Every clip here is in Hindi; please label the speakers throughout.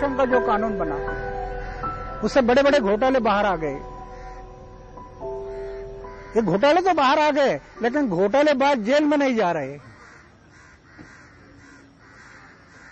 Speaker 1: करप्शन का जो कानून बना, उससे बड़े बड़े घोटाले बाहर आ गए। ये घोटाले तो बाहर आ गए, लेकिन घोटालेबाज जेल में नहीं जा रहे।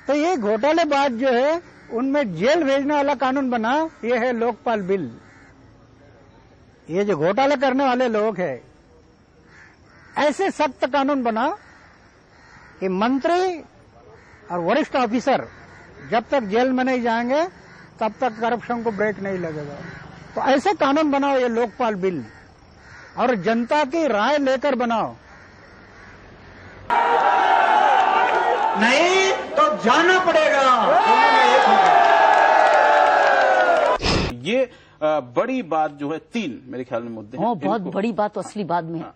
Speaker 1: तो ये घोटालेबाज जो है उनमें जेल भेजने वाला कानून बना, ये है लोकपाल बिल। ये जो घोटाले करने वाले लोग हैं, ऐसे सख्त कानून बना कि मंत्री और वरिष्ठ ऑफिसर जब तक जेल में नहीं जाएंगे तब तक करप्शन को ब्रेक नहीं लगेगा। तो ऐसे कानून बनाओ, ये लोकपाल बिल, और जनता की राय लेकर बनाओ। नहीं तो जाना पड़ेगा।
Speaker 2: ये बड़ी बात जो है, 3 मेरे ख्याल में मुद्दे हैं।
Speaker 3: बहुत बड़ी बात तो असली बात में है।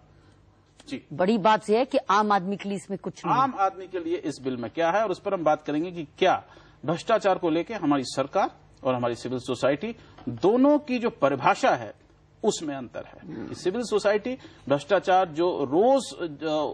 Speaker 2: जी,
Speaker 3: बड़ी बात यह है कि आम आदमी के लिए इसमें कुछ नहीं।
Speaker 2: आम आदमी के लिए इस बिल में क्या है, और उस पर हम बात करेंगे कि क्या भ्रष्टाचार को लेकर हमारी सरकार और हमारी सिविल सोसाइटी दोनों की जो परिभाषा है उसमें अंतर है। कि सिविल सोसाइटी भ्रष्टाचार जो रोज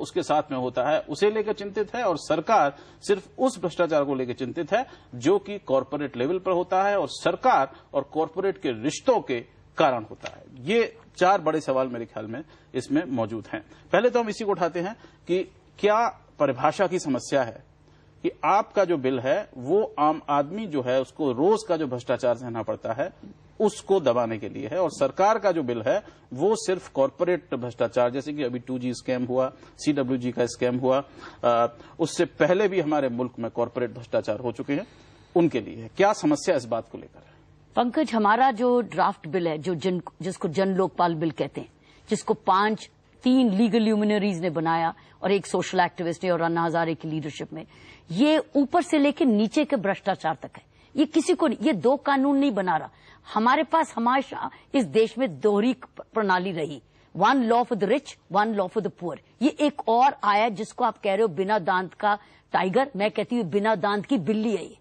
Speaker 2: उसके साथ में होता है उसे लेकर चिंतित है, और सरकार सिर्फ उस भ्रष्टाचार को लेकर चिंतित है जो कि कॉर्पोरेट लेवल पर होता है और सरकार और कॉर्पोरेट के रिश्तों के कारण होता है। ये 4 बड़े सवाल मेरे ख्याल में इसमें मौजूद हैं। पहले तो हम इसी को उठाते हैं कि क्या परिभाषा की समस्या है कि आपका जो बिल है वो आम आदमी जो है उसको रोज का जो भ्रष्टाचार सहना पड़ता है उसको दबाने के लिए है, और सरकार का जो बिल है वो सिर्फ कॉर्पोरेट भ्रष्टाचार, जैसे कि अभी 2G स्कैम हुआ, CWG का स्कैम हुआ, उससे पहले भी हमारे मुल्क में कॉर्पोरेट भ्रष्टाचार हो चुके हैं, उनके लिए है। क्या समस्या इस बात को लेकर है?
Speaker 3: पंकज, हमारा जो ड्राफ्ट बिल है, जिसको जन लोकपाल बिल कहते हैं, जिसको 3 लीगल ल्यूमिनरीज ने बनाया और एक सोशल एक्टिविस्ट ने और अन्ना हजारे की लीडरशिप में, ये ऊपर से लेकर नीचे के भ्रष्टाचार तक है। ये किसी को नहीं, ये 2 कानून नहीं बना रहा। हमारे पास हमेशा इस देश में दोहरी प्रणाली रही, 1 law for the rich, 1 law for the poor. ये एक और आया जिसको आप कह रहे हो बिना दांत का टाइगर, मैं कहती हूँ बिना दांत की बिल्ली है ये।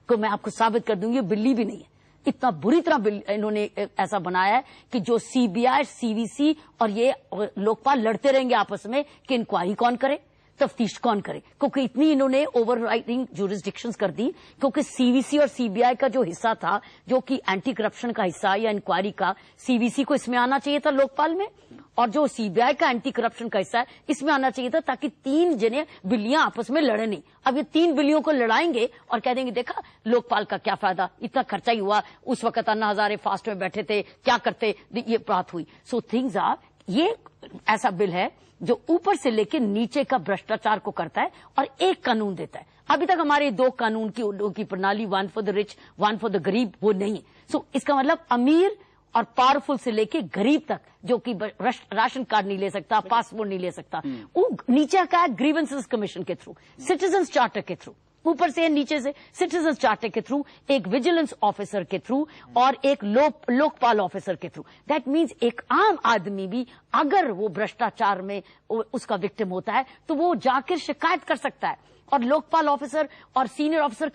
Speaker 3: तो मैं आपको साबित कर दूंगी, ये बिल्ली भी नहीं है। इतना बुरी तरह इन्होंने ऐसा बनाया है कि जो CBI, CVC और ये लोकपाल लड़ते रहेंगे आपस में कि इंक्वायरी कौन करे, तफ्तीश कौन करे, क्योंकि इतनी इन्होंने ओवरराइडिंग जुरिस्डिक्शंस कर दी। क्योंकि CVC और CBI का जो हिस्सा था, जो कि एंटी करप्शन का हिस्सा या इंक्वायरी का, CVC को इसमें आना चाहिए था लोकपाल में, और जो CBI का एंटी करप्शन का हिस्सा है इसमें आना चाहिए था, ताकि 3 जने बिल्लियां आपस में लड़े नहीं। अब ये 3 बिल्लियों को लड़ाएंगे और कह देंगे देखा लोकपाल का क्या फायदा, इतना खर्चा ही हुआ, उस वक्त अन्ना हजारे फास्ट में बैठे थे, क्या करते, ये बात हुई। सो थिंग्स आर, ये ऐसा बिल है जो ऊपर से लेकर नीचे का भ्रष्टाचार को करता है और एक कानून देता है। अभी तक हमारे 2 कानून की प्रणाली, 1 for the rich, 1 for the गरीब, वो नहीं। सो इसका मतलब अमीर और पावरफुल से लेके गरीब तक, जो कि राशन कार्ड नहीं ले सकता, पासपोर्ट नहीं ले सकता, वो नीचे का है ग्रीवेंसेस कमीशन के थ्रू, सिटीजन्स चार्टर के थ्रू, ऊपर से नीचे से सिटीजन्स चार्टर के थ्रू, एक विजिलेंस ऑफिसर के थ्रू और एक लोकपाल ऑफिसर के थ्रू। दैट मीन्स एक आम आदमी भी अगर वो भ्रष्टाचार में उसका विक्टिम होता है तो वो जाकर शिकायत कर सकता है, और लोकपाल ऑफिसर और सीनियर ऑफिसर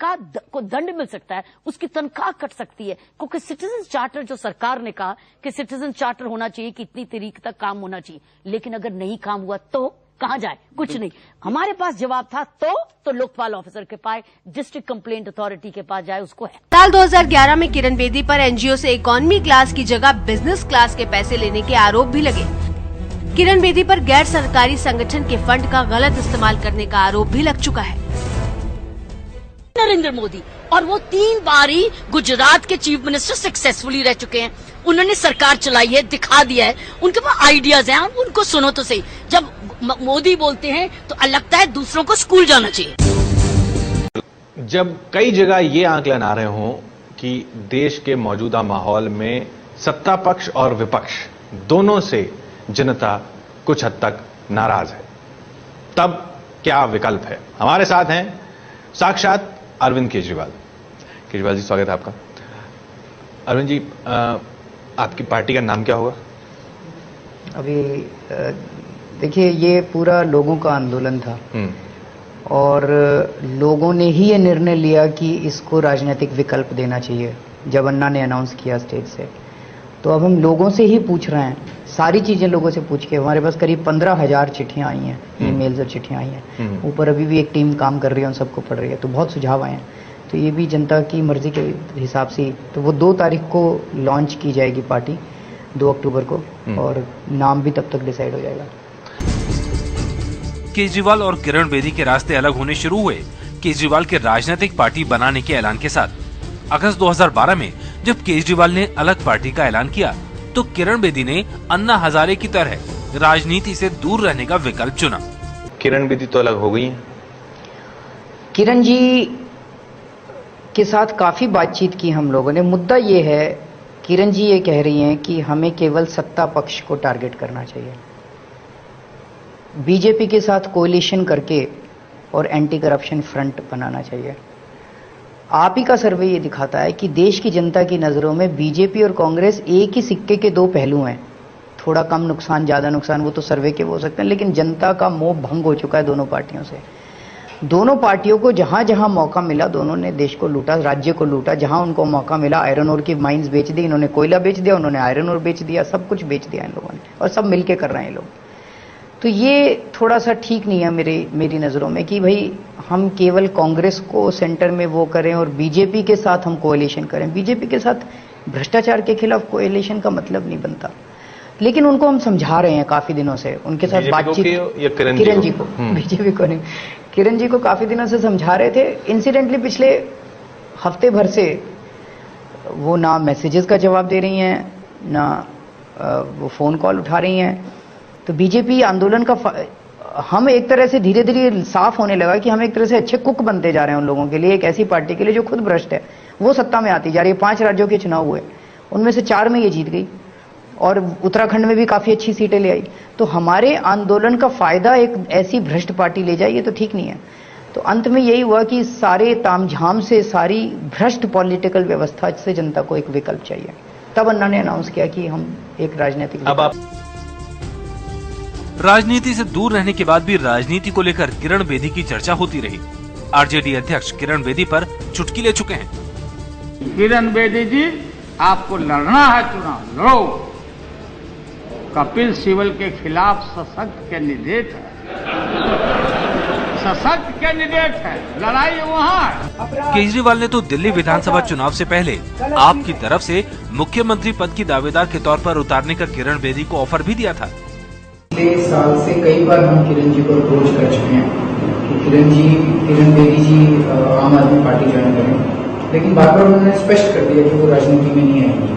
Speaker 3: को दंड मिल सकता है, उसकी तनख्वाह कट सकती है। क्योंकि सिटीजन चार्टर, जो सरकार ने कहा कि सिटीजन चार्टर होना चाहिए कि इतनी तारीख तक काम होना चाहिए, लेकिन अगर नहीं काम हुआ तो कहां जाए, कुछ नहीं। हमारे पास जवाब था तो लोकपाल ऑफिसर के पास, डिस्ट्रिक्ट कंप्लेंट अथॉरिटी के पास जाए, उसको है।
Speaker 4: साल 2011 में किरण बेदी पर NGO से इकोनॉमी क्लास की जगह बिजनेस क्लास के पैसे लेने के आरोप भी लगे। किरण बेदी पर गैर सरकारी संगठन के फंड का गलत इस्तेमाल करने का आरोप भी लग चुका है।
Speaker 3: नरेंद्र मोदी, और वो 3 बार ही गुजरात के चीफ मिनिस्टर सक्सेसफुली रह चुके हैं। उन्होंने सरकार चलाई है, दिखा दिया है, उनके पास आइडियाज हैं, उनको सुनो तो सही। जब मोदी बोलते हैं तो लगता है दूसरों को स्कूल जाना चाहिए।
Speaker 5: जब कई जगह ये आंकलन आ रहे हों कि देश के मौजूदा माहौल में सत्ता पक्ष और विपक्ष दोनों से जनता कुछ हद तक नाराज है, तब क्या विकल्प है? हमारे साथ हैं साक्षात अरविंद केजरीवाल। केजरीवाल जी, स्वागत है आपका। अरविंद जी, आपकी पार्टी का नाम क्या होगा?
Speaker 6: अभी देखिए, ये पूरा लोगों का आंदोलन था और लोगों ने ही ये निर्णय लिया कि इसको राजनीतिक विकल्प देना चाहिए। जब अन्ना ने अनाउंस किया स्टेज से, तो अब हम लोगों से ही पूछ रहे हैं, सारी चीजें लोगों से पूछ के। हमारे पास करीब 15,000 चिट्ठियां आई हैं, ईमेल्स और चिट्ठियां आई हैं। ऊपर अभी भी एक टीम काम कर रही है, उन सबको पढ़ रही है, तो बहुत सुझाव आए हैं। तो ये भी जनता की मर्जी के हिसाब से, तो वो 2 तारीख को लॉन्च की जाएगी पार्टी, 2 अक्टूबर को, और नाम भी तब तक डिसाइड हो जाएगा।
Speaker 7: केजरीवाल और किरण बेदी के रास्ते अलग होने शुरू हुए केजरीवाल के राजनीतिक पार्टी बनाने के ऐलान के साथ। अगस्त 2012 में जब केजरीवाल ने अलग पार्टी का ऐलान किया तो किरण बेदी ने अन्ना हजारे की तरह राजनीति से दूर रहने का विकल्प चुना।
Speaker 5: किरण बेदी तो अलग हो गई हैं।
Speaker 6: किरण जी के साथ काफी बातचीत की हम लोगों ने। मुद्दा ये है, किरण जी ये कह रही हैं कि हमें केवल सत्ता पक्ष को टारगेट करना चाहिए, बीजेपी के साथ कोalition करके और एंटी करप्शन फ्रंट बनाना चाहिए। आप ही का सर्वे ये दिखाता है कि देश की जनता की नजरों में बीजेपी और कांग्रेस एक ही सिक्के के 2 पहलू हैं। थोड़ा कम नुकसान, ज्यादा नुकसान, वो तो सर्वे के हो सकते हैं, लेकिन जनता का मोह भंग हो चुका है दोनों पार्टियों से। दोनों पार्टियों को जहां जहां मौका मिला, दोनों ने देश को लूटा, राज्य को लूटा। जहां उनको मौका मिला, आयरन ओर की माइंस बेच दी, इन्होंने कोयला बेच दिया, उन्होंने आयरन ओर बेच दिया, सब कुछ बेच दिया इन लोगों ने, और सब मिलके कर रहे हैं ये लोग। तो ये थोड़ा सा ठीक नहीं है मेरी नजरों में कि भाई हम केवल कांग्रेस को सेंटर में वो करें और बीजेपी के साथ हम कोalition करें। बीजेपी के साथ भ्रष्टाचार के खिलाफ कोalition का मतलब नहीं बनता, लेकिन उनको हम समझा रहे हैं काफी दिनों से, उनके साथ बातचीत। किरण जी को, बीजेपी को नहीं, किरण जी को काफी दिनों से समझा रहे थे। इंसिडेंटली पिछले हफ्ते भर से वो ना मैसेजेस का जवाब दे रही हैं, ना वो फोन कॉल उठा रही हैं। तो बीजेपी आंदोलन का हम एक तरह से धीरे धीरे साफ होने लगा कि हम एक तरह से अच्छे कुक बनते जा रहे हैं उन लोगों के लिए, एक ऐसी पार्टी के लिए जो खुद भ्रष्ट है, वो सत्ता में आती जा रही है। 5 राज्यों के चुनाव हुए, उनमें से 4 में ये जीत गई, और उत्तराखंड में भी काफी अच्छी सीटें ले आई। तो हमारे आंदोलन का फायदा एक ऐसी भ्रष्ट पार्टी ले जाए, ये तो ठीक नहीं है। तो अंत में यही हुआ कि सारे तामझाम से, सारी भ्रष्ट पॉलिटिकल व्यवस्था से जनता को एक विकल्प चाहिए। तब अन्ना ने अनाउंस किया कि हम एक राजनीतिक,
Speaker 7: अब आप राजनीति से दूर रहने के बाद भी राजनीति को लेकर किरण बेदी की चर्चा होती रही। आरजेडी अध्यक्ष किरण बेदी पर चुटकी ले चुके हैं।
Speaker 8: किरण बेदी जी, आपको लड़ना है चुनाव, लड़ो। कपिल सिब्बल के खिलाफ सशक्त कैंडिडेट है, सशक्त कैंडिडेट है, लड़ाई वहां है।
Speaker 7: केजरीवाल ने तो दिल्ली विधानसभा चुनाव से पहले आपकी तरफ से मुख्यमंत्री पद की दावेदार के तौर पर उतारने का किरण बेदी को ऑफर भी दिया था।
Speaker 6: पिछले साल से कई बार हम किरण जी को अप्रोच कर चुके हैं कि किरण बेदी जी आम आदमी पार्टी ज्वाइन करें, लेकिन बार बार उन्होंने स्पष्ट कर दिया कि वो राजनीति में नहीं आएंगी।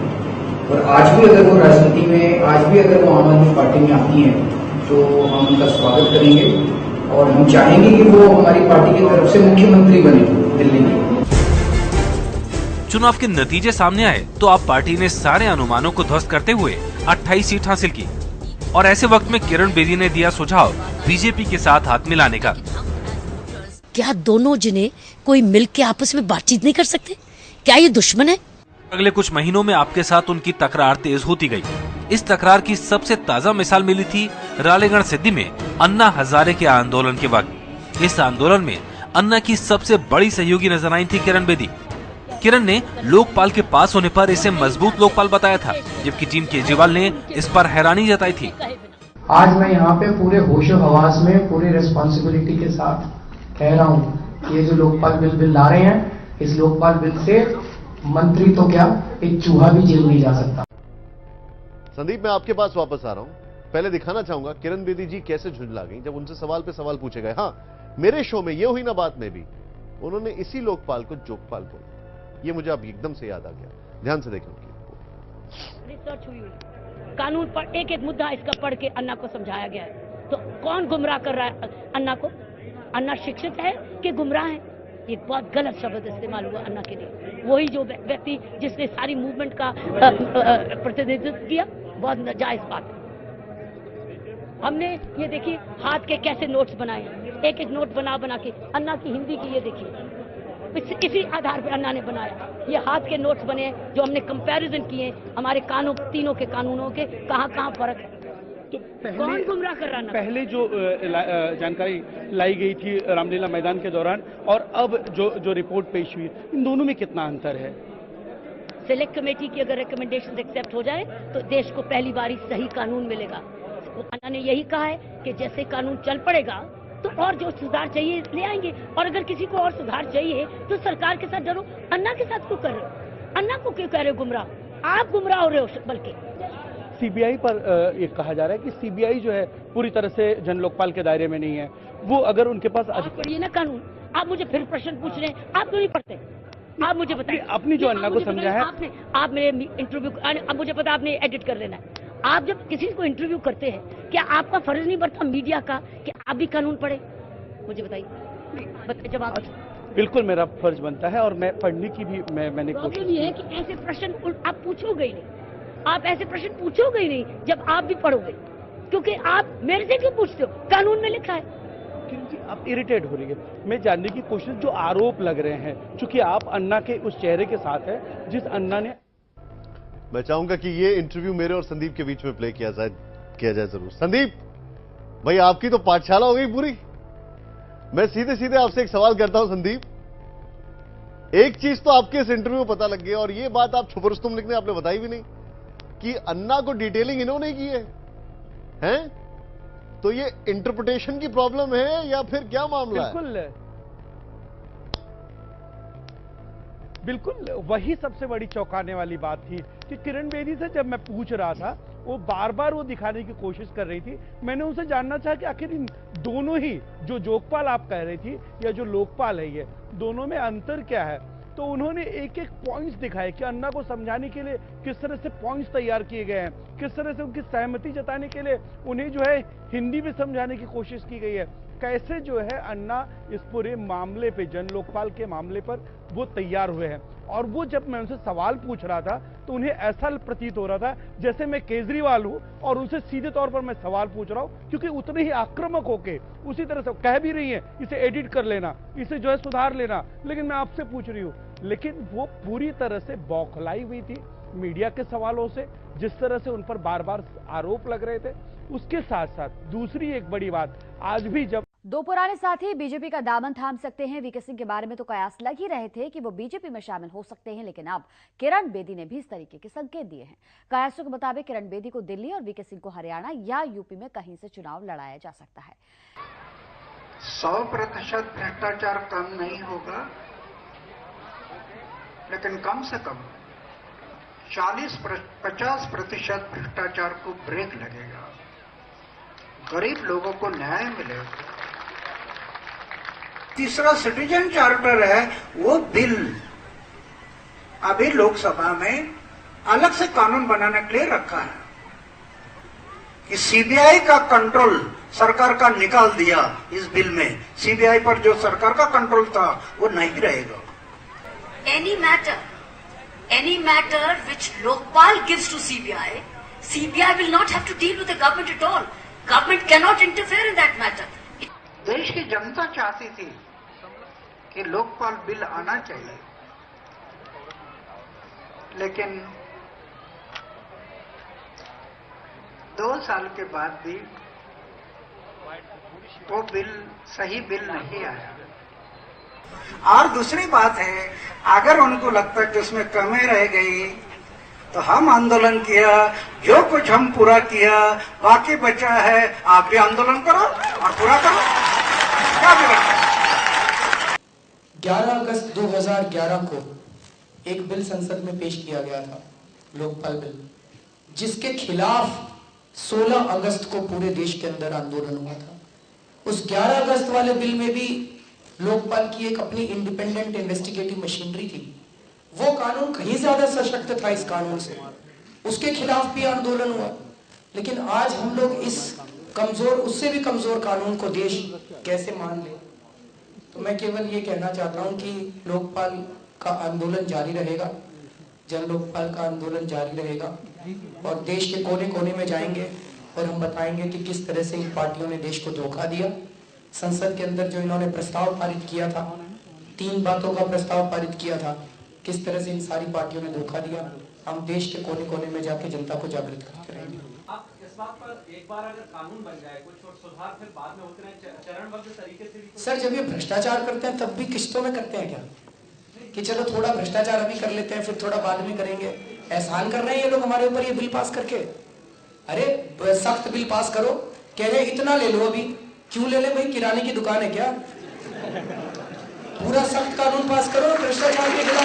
Speaker 6: और आज भी अगर वो राजनीति में, आज भी अगर वो आम आदमी पार्टी में आती हैं तो हम उनका स्वागत करेंगे, और हम चाहेंगे कि वो हमारी पार्टी की तरफ से मुख्यमंत्री बने दिल्ली में।
Speaker 7: चुनाव के नतीजे सामने आए तो आप पार्टी ने सारे अनुमानों को ध्वस्त करते हुए 28 सीट हासिल की, और ऐसे वक्त में किरण बेदी ने दिया सुझाव बीजेपी के साथ हाथ मिलाने का।
Speaker 3: क्या दोनों जिन्हें कोई मिलकर आपस में बातचीत नहीं कर सकते? क्या ये दुश्मन है?
Speaker 7: अगले कुछ महीनों में आपके साथ उनकी तकरार तेज होती गई। इस तकरार की सबसे ताजा मिसाल मिली थी रालेगण सिद्धि में अन्ना हजारे के आंदोलन के वक्त। इस आंदोलन में अन्ना की सबसे बड़ी सहयोगी नजर आई थी किरण बेदी। किरण ने लोकपाल के पास होने पर इसे मजबूत लोकपाल बताया था, जबकि टीम केजरीवाल ने इस पर हैरानी जताई थी।
Speaker 6: आज मैं यहाँ पे पूरे होशो हवास में, पूरी रिस्पॉन्सिबिलिटी के साथ कह रहा हूँ कि ये जो लोकपाल बिल ला रहे हैं, इस लोकपाल बिल से मंत्री तो क्या, एक चूहा भी जेल नहीं जा सकता।
Speaker 9: संदीप, मैं आपके पास वापस आ रहा हूं। पहले दिखाना चाहूंगा किरण बेदी जी कैसे झुंझला गई जब उनसे सवाल पे सवाल पूछे गए। हाँ, मेरे शो में ये हुई ना बात में भी उन्होंने इसी लोकपाल को जोकपाल बोला। ये मुझे अब एकदम से याद आ गया। ध्यान से देखें।
Speaker 10: रिसर्च हुई, कानून पर एक एक मुद्दा इसका पढ़ के अन्ना को समझाया गया है। तो कौन गुमराह कर रहा है अन्ना को? अन्ना शिक्षित है कि गुमराह है? ये बहुत गलत शब्द इस्तेमाल हुआ अन्ना के लिए। वही जो व्यक्ति जिसने सारी मूवमेंट का प्रतिनिधित्व किया, बहुत नाजायज बात है। हमने ये देखिए हाथ के कैसे नोट्स बनाए, एक एक नोट बना के अन्ना की हिंदी की ये देखिए, इसी आधार पर अन्ना ने बनाया। ये हाथ के नोट्स बने जो हमने कंपैरिजन किए हमारे कानून, तीनों के कानूनों के कहाँ फर्क है। तो कौन गुमराह कर रहा?
Speaker 11: पहले जो जानकारी लाई गई थी रामलीला मैदान के दौरान और अब जो रिपोर्ट पेश हुई, इन दोनों में कितना अंतर है?
Speaker 10: सिलेक्ट कमेटी की अगर रिकमेंडेशन एक्सेप्ट हो जाए तो देश को पहली बार सही कानून मिलेगा। अन्ना ने यही कहा है कि जैसे कानून चल पड़ेगा तो और जो सुधार चाहिए ले आएंगे। और अगर किसी को और सुधार चाहिए तो सरकार के साथ डरो। अन्ना के साथ क्यों कर रहे हो? अन्ना को क्यों कह रहे हो गुमराह? आप गुमराह हो रहे हो। बल्कि
Speaker 11: सीबीआई पर ये कहा जा रहा है कि सीबीआई जो है पूरी तरह से जन लोकपाल के दायरे में नहीं है। वो अगर उनके पास
Speaker 10: पढ़िए ना कानून। आप मुझे फिर प्रश्न पूछ रहे हैं, आप क्यों नहीं पढ़ते? आप मुझे बताइए।
Speaker 11: अपनी जो अन्ना को समझा है,
Speaker 10: आप मेरे इंटरव्यू, अब मुझे पता आपने एडिट कर लेना है। आप जब किसी को इंटरव्यू करते हैं, क्या आपका फर्ज नहीं बनता मीडिया का कि आप भी कानून पढ़े? मुझे बताइए। जवाब।
Speaker 11: बिल्कुल मेरा फर्ज बनता है और मैं पढ़ने की भी मैंने कोशिश की।
Speaker 10: ये है कि ऐसे प्रश्न आप पूछोगे ही नहीं। आप ऐसे प्रश्न पूछोगे ही नहीं जब आप भी पढ़ोगे, क्योंकि आप मेरे से क्यों पूछते हो? कानून में लिखा है।
Speaker 11: क्योंकि आप इरिटेट हो रही है। मैं जानने की कोशिश, जो आरोप लग रहे हैं, चूंकि आप अन्ना के उस चेहरे के साथ है जिस अन्ना ने।
Speaker 9: मैं चाहूंगा कि ये इंटरव्यू मेरे और संदीप के बीच में प्ले किया जाए जरूर। संदीप भाई, आपकी तो पाठशाला हो गई पूरी। मैं सीधे सीधे आपसे एक सवाल करता हूं संदीप, एक चीज तो आपके इस इंटरव्यू में पता लग गई, और ये बात आप छुप रुस्तुम लिखने आपने बताई भी नहीं कि अन्ना को डिटेलिंग इन्होंने की है, हैं? तो ये इंटरप्रिटेशन की प्रॉब्लम है या फिर क्या मामला है?
Speaker 11: बिल्कुल वही सबसे बड़ी चौंकाने वाली बात थी कि किरण बेदी से जब मैं पूछ रहा था, वो बार बार वो दिखाने की कोशिश कर रही थी। मैंने उनसे जानना चाहा कि आखिर इन दोनों ही, जो जोगपाल आप कह रही थी या जो लोकपाल है, ये दोनों में अंतर क्या है? तो उन्होंने एक एक पॉइंट्स दिखाए कि अन्ना को समझाने के लिए किस तरह से पॉइंट्स तैयार किए गए हैं, किस तरह से उनकी सहमति जताने के लिए उन्हें जो है हिंदी में समझाने की कोशिश की गई है। कैसे जो है अन्ना इस पूरे मामले पे, जन लोकपाल के मामले पर वो तैयार हुए हैं। और वो जब मैं उनसे सवाल पूछ रहा था तो उन्हें ऐसा प्रतीत हो रहा था जैसे मैं केजरीवाल हूं और उनसे सीधे तौर पर मैं सवाल पूछ रहा हूं, क्योंकि उतने ही आक्रामक होके उसी तरह से कह भी रही हैं इसे एडिट कर लेना, इसे जो है सुधार लेना, लेकिन मैं आपसे पूछ रही हूं। लेकिन वो पूरी तरह से बौखलाई हुई थी मीडिया के सवालों से, जिस तरह से उन पर बार बार आरोप लग रहे थे। उसके साथ साथ दूसरी एक बड़ी बात, आज भी जब
Speaker 12: दो पुराने साथी बीजेपी का दामन थाम सकते हैं, वीके सिंह के बारे में तो कयास लग ही रहे थे कि वो बीजेपी में शामिल हो सकते हैं, लेकिन अब किरण बेदी ने भी इस तरीके के संकेत दिए हैं। कयासों के मुताबिक किरण बेदी को दिल्ली और वीके सिंह को हरियाणा या यूपी में कहीं से चुनाव लड़ाया जा सकता है।
Speaker 13: 100% भ्रष्टाचार कम नहीं होगा, लेकिन कम से कम 40-50% भ्रष्टाचार को ब्रेक लगेगा, गरीब लोगों को न्याय मिलेगा। तीसरा सिटीजन चार्टर है, वो बिल अभी लोकसभा में अलग से कानून बनाने के लिए रखा है कि सीबीआई का कंट्रोल सरकार का निकाल दिया इस बिल में। सीबीआई पर जो सरकार का कंट्रोल था वो नहीं रहेगा।
Speaker 3: Any matter which Lokpal gives to CBI, CBI will not have to deal with the government at all. Government cannot interfere in that matter.
Speaker 13: देश की जनता चाहती थी कि लोकपाल बिल आना चाहिए, लेकिन 2 साल के बाद भी वो बिल सही बिल नहीं आया। और दूसरी बात है, अगर उनको लगता है कि उसमें कमी रह गई तो हम आंदोलन किया, जो कुछ हम पूरा किया, बाकी बचा है, आप भी आंदोलन करो और पूरा करो। क्या बिगड़ता है?
Speaker 14: 11 अगस्त 2011 को एक बिल संसद में पेश किया गया था, लोकपाल बिल, जिसके खिलाफ 16 अगस्त को पूरे देश के अंदर आंदोलन हुआ था। उस 11 अगस्त वाले बिल में भी लोकपाल की एक अपनी इंडिपेंडेंट इन्वेस्टिगेटिव मशीनरी थी। वो कानून कहीं ज्यादा सशक्त था इस कानून से, उसके खिलाफ भी आंदोलन हुआ। लेकिन आज हम लोग इस कमजोर, उससे भी कमजोर कानून को देश कैसे मान ले? तो मैं केवल ये कहना चाहता हूं कि लोकपाल का आंदोलन जारी रहेगा, जन लोकपाल का आंदोलन जारी रहेगा, और देश के कोने कोने में जाएंगे और हम बताएंगे कि किस तरह से इन पार्टियों ने देश को धोखा दिया। संसद के अंदर जो इन्होंने प्रस्ताव पारित किया था, 3 बातों का प्रस्ताव पारित किया था, किस तरह से इन सारी पार्टियों ने धोखा दिया। हम देश के कोने कोने में जाके जनता को जागृत करते रहेंगे।
Speaker 15: इस बात पर एक बार अगर कानून बन जाए, कुछ सुधार फिर बाद में होते रहे, चरणबद्ध तरीके से भी।
Speaker 14: सर, जब ये भ्रष्टाचार करते हैं तब भी किस्तों में करते हैं क्या, कि चलो थोड़ा भ्रष्टाचार अभी कर लेते हैं फिर थोड़ा बाद में करेंगे? एहसान कर रहे हैं ये लोग हमारे ऊपर, ये बिल पास करके। अरे सख्त बिल पास करो, कह रहे इतना ले लो अभी, क्यों ले ले भाई, किराने की दुकान है क्या? पूरा सख्त कानून पास करो, भ्रष्टाचार के खिलाफ